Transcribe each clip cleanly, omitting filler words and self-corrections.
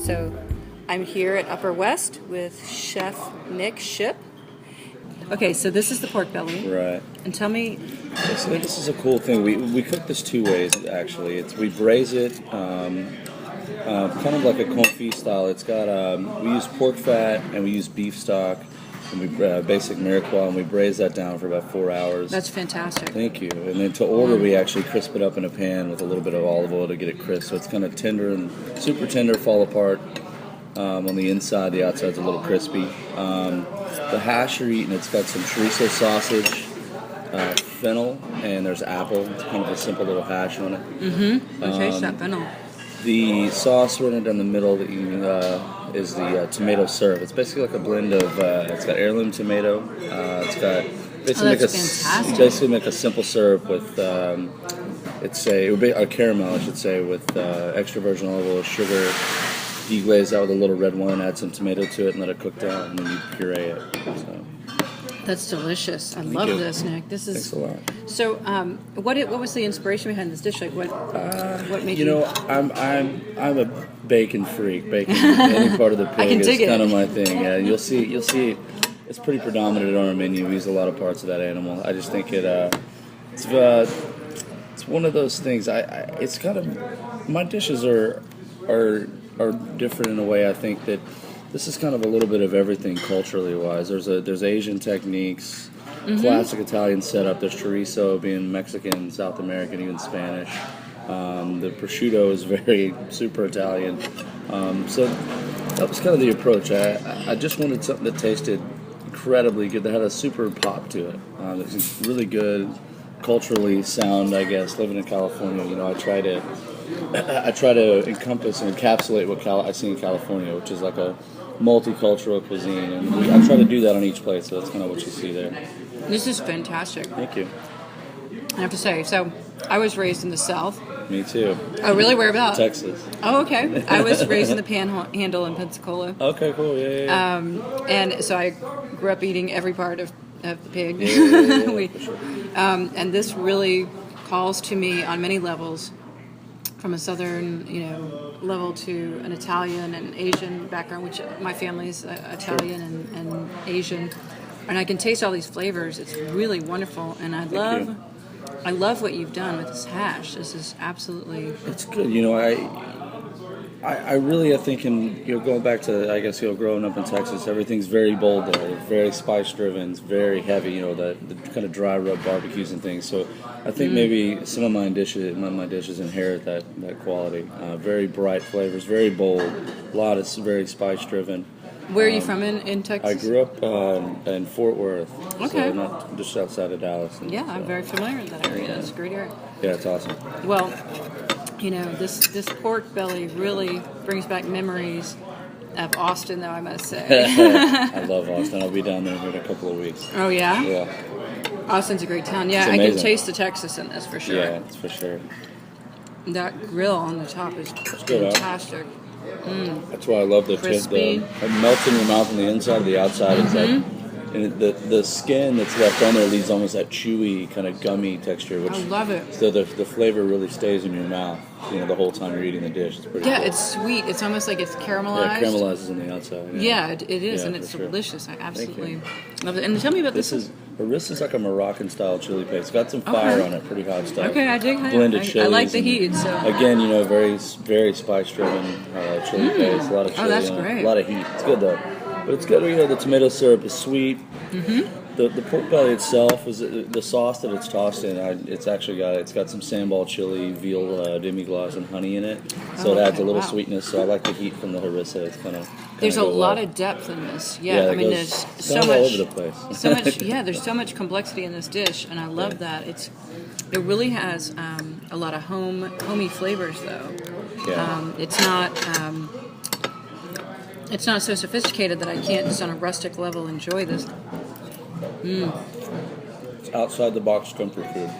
So I'm here at Upper West with Chef Nick Shipp. Okay, so this is the pork belly. Right. And tell me... This is a cool thing. We cook this two ways, actually. We braise it kind of like a confit style. It's got, we use pork fat and we use beef stock and we basic mirepoix, and we braise that down for about 4 hours. That's fantastic. Thank you. And then to order, we actually crisp it up in a pan with a little bit of olive oil to get it crisp. So it's kind of tender and super tender, fall apart on the inside. The outside's a little crispy. The hash you're eating, it's got some chorizo sausage, fennel, and there's apple. It's kind of a simple little hash on it. Mm-hmm. I'll taste that fennel. The sauce running down the middle that you is the tomato syrup. It's basically like a blend of. It's got heirloom tomato. It's got basically make a simple syrup with. It would be a caramel, I should say, with extra virgin olive oil, sugar. Deglaze that with a little red wine. Add some tomato to it and let it cook down, and then you puree it. So. That's delicious. I love this, Nick. This is. Thanks a lot. So, what was the inspiration behind this dish? Like, what made you? You know, I'm a bacon freak. Bacon, any part of the pig is kind of my thing. Yeah, you'll see. It's pretty predominant on our menu. We use a lot of parts of that animal. I just think it's one of those things. It's kind of my dishes are different in a way. I think that. This is kind of a little bit of everything culturally wise. There's Asian techniques, classic Italian setup. There's chorizo being Mexican, South American, even Spanish. The prosciutto is very super Italian. So that was kind of the approach. I just wanted something that tasted incredibly good, that had a super pop to it. It was really good, culturally sound, I guess. Living in California, I try to encompass and encapsulate what I see in California, which is like a multicultural cuisine, and I try to do that on each plate, so that's kind of what you see there. This is fantastic. Thank you. I have to say, so I was raised in the South. Me too. Oh, really? Whereabouts? Texas. Oh, okay. I was raised in the Panhandle in Pensacola. Okay, cool. Yeah. And so I grew up eating every part of the pig. Yeah, for sure. And this really calls to me on many levels, from a Southern, level to an Italian and Asian background, which my family's Italian and Asian, and I can taste all these flavors. It's really wonderful, and I love what you've done with this hash. This is absolutely. It's good. I think going back to, I guess, growing up in Texas, everything's very bold there. It's very spice driven. It's very heavy. The kind of dry rub barbecues and things. So I think maybe some of my dishes inherit that quality. Very bright flavors, very bold. A lot of very spice driven. Where are you from in Texas? I grew up in Fort Worth. Okay. So not just outside of Dallas. I'm very familiar with that area. That's a great area. Yeah, it's awesome. Well, this pork belly really brings back memories of Austin, though, I must say. I love Austin. I'll be down there in a couple of weeks. Oh, yeah? Yeah. Austin's a great town. Yeah, I can taste the Texas in this for sure. Yeah, it's for sure. That grill on the top is good, fantastic. That's why I love the crispy. It melts in your mouth on the inside. The outside is like, and the skin that's left on there leaves almost that chewy kind of gummy texture. Which, I love it. So the flavor really stays in your mouth, the whole time you're eating the dish. It's pretty cool. It's sweet. It's almost like it's caramelized. Yeah, it caramelizes on the outside. Yeah, it is, and it's delicious. I absolutely love it. And tell me about this. Harissa is like a Moroccan style chili paste. It's got some fire on it, pretty hot stuff. Okay, I dig that. Blended chilies. I like the heat. So again, very very spice driven chili paste. A lot of chili. Oh, that's great. A lot of heat. It's good though. But it's good. The tomato syrup is sweet. The pork belly itself is the sauce that it's tossed in. It's got some sambal chili, veal demi-glace, and honey in it. So it adds a little sweetness. So I like the heat from the harissa. It's kind of. There's a lot of depth in this. Yeah, I mean, there's so much. All over the place. So much. Yeah, there's so much complexity in this dish, and I love that. It really has a lot of homey flavors, though. Yeah. It's not so sophisticated that I can't just on a rustic level enjoy this. It's outside the box comfort food.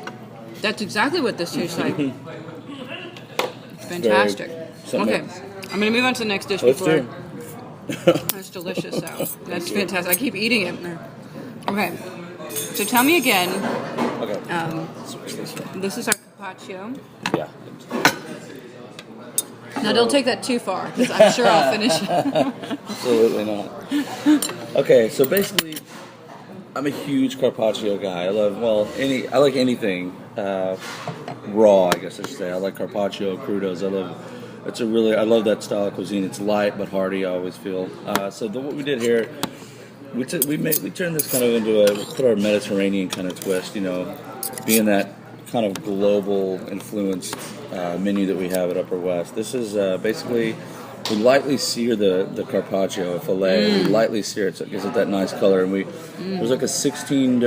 That's exactly what this tastes like. Fantastic. Okay, I'm going to move on to the next dish. That's delicious, though. That's fantastic. I keep eating it. Okay, so tell me again. Okay. This is our carpaccio. Yeah. Now, don't take that too far, because I'm sure I'll finish it. Absolutely not. Okay, so basically, I'm a huge carpaccio guy. I like anything raw, I guess I should say. I like carpaccio, crudos. I love that style of cuisine. It's light but hearty, I always feel. What we did here, we turned this kind of into we put our Mediterranean kind of twist, being that kind of global influenced menu that we have at Upper West. This is basically, we lightly sear the carpaccio filet. We lightly sear it so it gives it that nice color. And there's like there's 16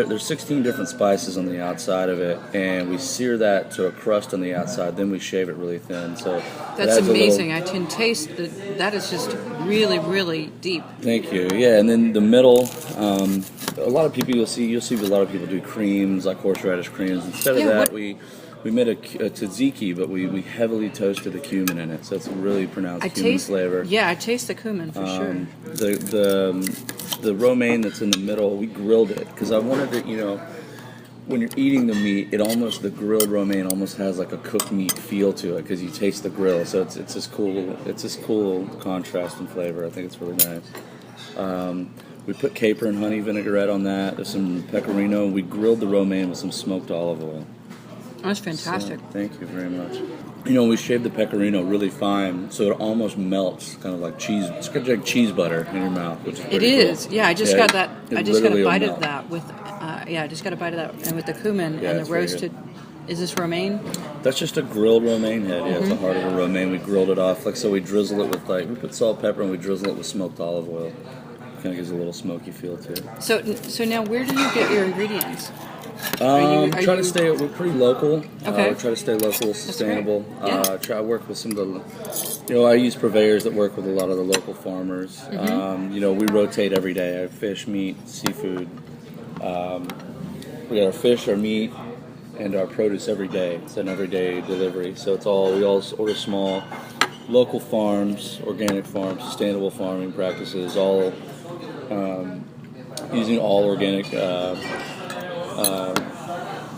different spices on the outside of it, and we sear that to a crust on the outside. Then we shave it really thin. So that's amazing. I can taste that is just really, really deep. Thank you. Yeah, and then the middle, a lot of people you'll see a lot of people do creams, like horseradish creams. Instead of that, we made a tzatziki, but we heavily toasted the cumin in it, so it's a really pronounced cumin flavor. Yeah, I taste the cumin for sure. The romaine that's in the middle, we grilled it because I wanted it. When you're eating the meat, the grilled romaine almost has like a cooked meat feel to it because you taste the grill. So it's this cool contrast in flavor. I think it's really nice. We put caper and honey vinaigrette on that. There's some pecorino. We grilled the romaine with some smoked olive oil. That's fantastic. So, thank you very much. We shaved the pecorino really fine, so it almost melts, kind of like cheese. It's kind of like cheese butter in your mouth, which is pretty cool. Yeah, I just got that. I just got a bite of that with. I just got a bite of that, and with the cumin and the roasted. Is this romaine? That's just a grilled romaine head. Yeah, it's the heart of a romaine. We grilled it off, so we drizzle it with we put salt, pepper, and we drizzle it with smoked olive oil. Kind of gives a little smoky feel to it. So now, where do you get your ingredients? We're pretty local. Okay. We try to stay local, sustainable. Yeah. I work with some of the, I use purveyors that work with a lot of the local farmers. We rotate every day. I have fish, meat, seafood. We got our fish, our meat, and our produce every day. It's an everyday delivery. So we all order small, local farms, organic farms, sustainable farming practices, all using all organic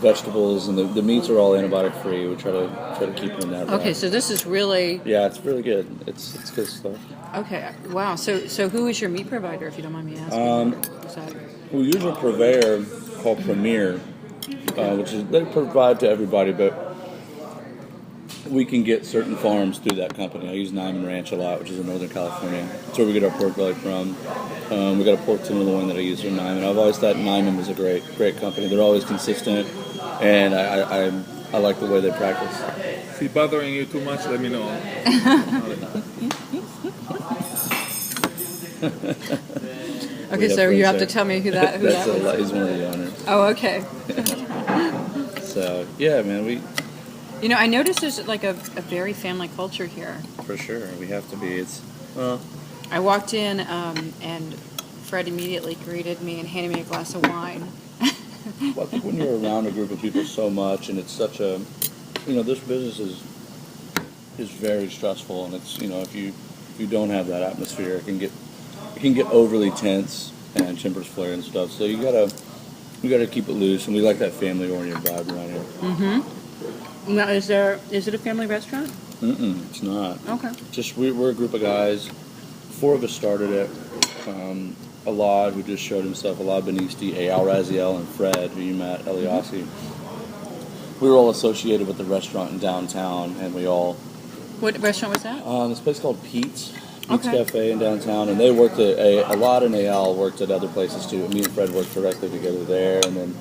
vegetables, and the meats are all antibiotic free. We try to keep them in that. Okay, so this is really. Yeah, it's really good. It's good stuff. Okay, wow. So who is your meat provider, if you don't mind me asking? We use a purveyor called Premier, which is they provide to everybody, but we can get certain farms through that company. I use Nyman Ranch a lot, which is in Northern California. That's where we get our pork belly from. We got a pork tenderloin that I use from Nyman. I've always thought Nyman was a great company. They're always consistent, and I like the way they practice. If he's bothering you too much, let me know. Okay, so you have to tell me who that was. He's one of the owners. Oh, okay. So, yeah, man, I noticed there's like a very family culture here. For sure, we have to be. I walked in and Fred immediately greeted me and handed me a glass of wine. Well, I think when you're around a group of people so much, and it's such a, this business is very stressful, and it's, if you don't have that atmosphere, it can get overly tense and tempers flare and stuff. So you gotta keep it loose, and we like that family-oriented vibe around here. Mm-hmm. Now, is it a family restaurant? It's not. Okay. Just we're a group of guys. 4 of us started it. Alad, who just showed himself, Alad Benisti, Eyal Raziel, and Fred, who you met, Eliassi. We were all associated with the restaurant in downtown, and we all... What restaurant was that? This place called Pete's Cafe in downtown, and they worked at... Alad and Eyal worked at other places, too. Me and Fred worked directly together there, and then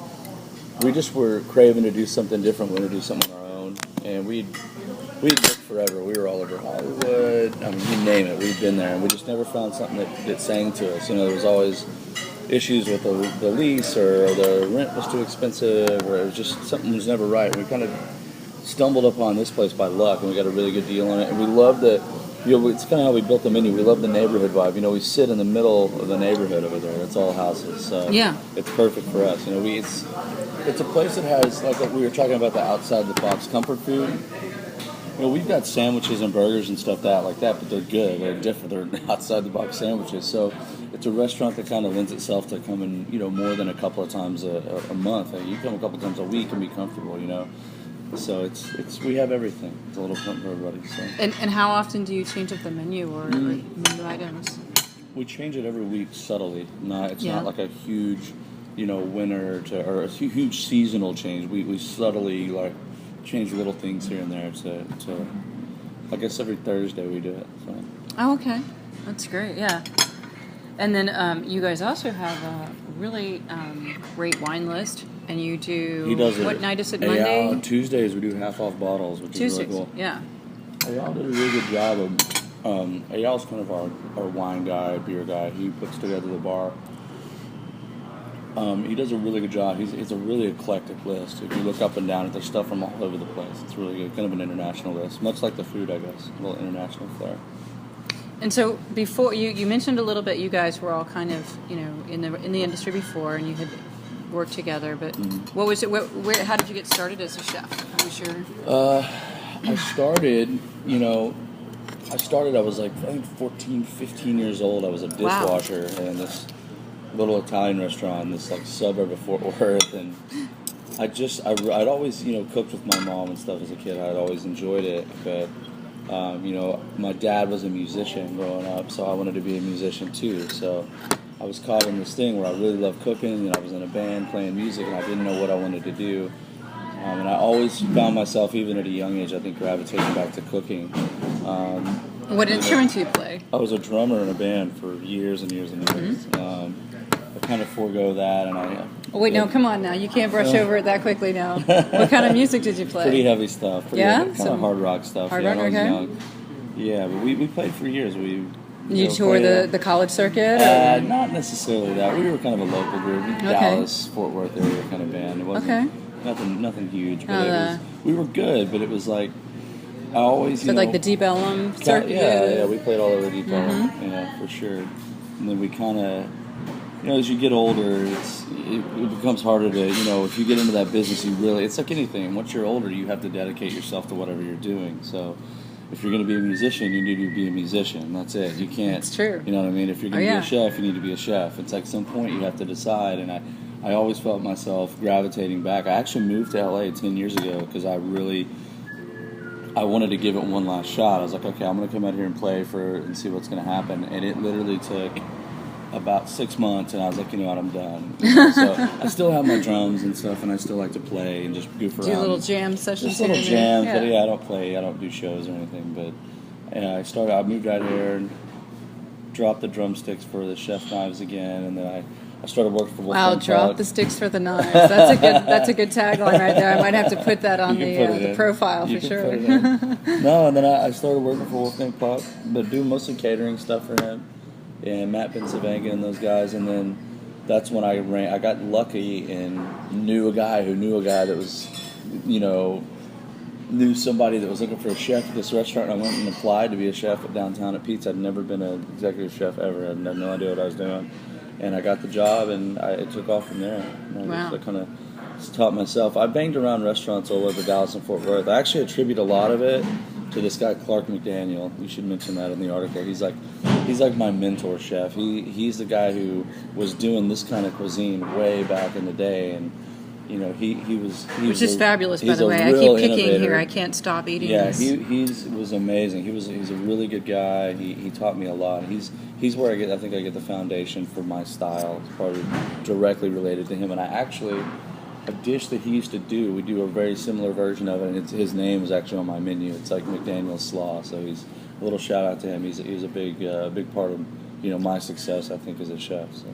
we just were craving to do something different. We wanted to do something on our own, and we'd looked forever. We were all over Hollywood. I mean, you name it. We've been there, and we just never found something that sang to us. There was always issues with the lease, or the rent was too expensive, or it was just something was never right. We kind of stumbled upon this place by luck, and we got a really good deal on it. And we love the, it's kind of how we built the menu. We love the neighborhood vibe. We sit in the middle of the neighborhood over there. It's all houses, so yeah, it's perfect for us. It's a place that has, like we were talking about, the outside the box comfort food. We've got sandwiches and burgers and stuff like that, but they're good. They're different. They're outside-the-box sandwiches. So it's a restaurant that kind of lends itself to coming, more than a couple of times a month. You come a couple of times a week and be comfortable, So it's we have everything. It's a little something for everybody. So. And how often do you change up the menu or menu items? We change it every week subtly. It's not like a huge, winter or a huge seasonal change. We subtly like change little things here and there to I guess every Thursday we do it. So. Oh, okay, that's great. Yeah. And then you guys also have a really great wine list. And you do, what night is it, Monday? Tuesdays we do half off bottles, which is really cool. Yeah. Ayal did a really good job of, Ayal's kind of our wine guy, beer guy. He puts together the bar. He does a really good job. It's a really eclectic list. If you look up and down, there's stuff from all over the place. It's really good, kind of an international list, much like the food, I guess, a little international flair. And so before, you mentioned a little bit, you guys were all kind of, in the industry before, and you had work together, but what was it? How did you get started as a chef? What was your? I started. I was like I think 14, 15 years old. I was a dishwasher in this little Italian restaurant in this like suburb of Fort Worth, and I'd always cooked with my mom and stuff as a kid. I'd always enjoyed it, but my dad was a musician growing up, so I wanted to be a musician too. So. I was caught in this thing where I really loved cooking, and I was in a band playing music, and I didn't know what I wanted to do. And I always found myself, even at a young age, I think, gravitating back to cooking. What instrument do you play? I was a drummer in a band for years and years and years. I kind of forego that, and I... Wait, no, come on now. You can't brush over it that quickly now. What kind of music did you play? Pretty heavy stuff. Kind of hard rock stuff. Hard rock, okay. Young. Yeah, but we played for years. You tour the college circuit? Not necessarily that. We were kind of a local group, Dallas, Fort Worth area kind of band. It wasn't nothing huge, but we were good. But it was like I always like the Deep Ellum circuit. Yeah, we played all over Deep Ellum, for sure. And then we kind of, as you get older, it becomes harder to, if you get into that business, it's like anything. Once you're older, you have to dedicate yourself to whatever you're doing. So. If you're going to be a musician, you need to be a musician. That's it. You can't. It's true. You know what I mean? If you're going to be a chef, you need to be a chef. It's like some point you have to decide. And I always felt myself gravitating back. I actually moved to LA 10 years ago because I wanted to give it one last shot. I was like, okay, I'm going to come out here and play and see what's going to happen. And it literally took about 6 months, and I was like, I'm done. So I still have my drums and stuff, and I still like to play and just goof around. Do little jam sessions. Just little jams, but I don't play. I don't do shows or anything. But I moved out here and dropped the drumsticks for the chef knives again, and then I started working for Wolfgang Puck. Drop the sticks for the knives. That's a good tagline right there. I might have to put that on the profile for sure. No, and then I started working for Wolfgang Puck, but doing mostly catering stuff for him. And Matt Bensavanga and those guys, and then that's when I got lucky and knew a guy that was, knew somebody that was looking for a chef at this restaurant. And I went and applied to be a chef at downtown at Pizza. I'd never been an executive chef ever. I had no idea what I was doing, and I got the job, and it took off from there. I kind of taught myself. I banged around restaurants all over Dallas and Fort Worth. I actually attribute a lot of it to this guy Clark McDaniel. You should mention that in the article. He's like my mentor chef. He's the guy who was doing this kind of cuisine way back in the day, and he was which is fabulous, by the way. I keep picking here. I can't stop eating this. He was amazing. He's a really good guy. He taught me a lot. He's where I think I get the foundation for my style. It's probably directly related to him, and a dish that he used to do, we do a very similar version of it, and his name is actually on my menu. It's like McDaniel's Slaw, so he's a little shout out to him. He's a big part of my success, I think, as a chef. So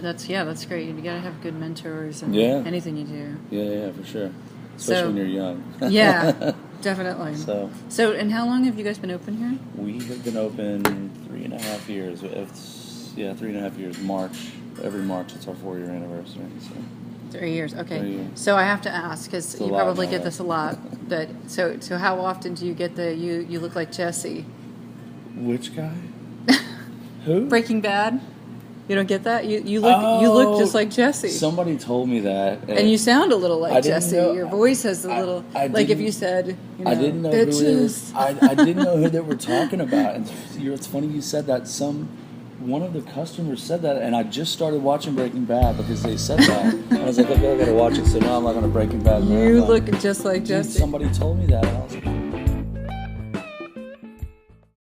that's great. You gotta have good mentors in anything you do. Yeah, for sure. Especially when you're young. Yeah, definitely. So, and how long have you guys been open here? We have been open 3.5 years. 3.5 years. Every March, it's our 4-year anniversary. So. 3 years, okay. 3 years. So I have to ask, because you probably get this a lot, but so how often do you get you look like Jesse? Which guy? Who? Breaking Bad? You don't get that? You look just like Jesse. Somebody told me that. And you sound a little like Jesse. Your voice has a little, like if you said, I didn't know bitches. I didn't know who they were talking about. And it's funny you said that. one of the customers said that, and I just started watching Breaking Bad because they said that. And I was like, okay, I gotta watch it. So now I'm like on a Breaking Bad marathon. You look just like Dude, Jesse. somebody told me that, and I was like,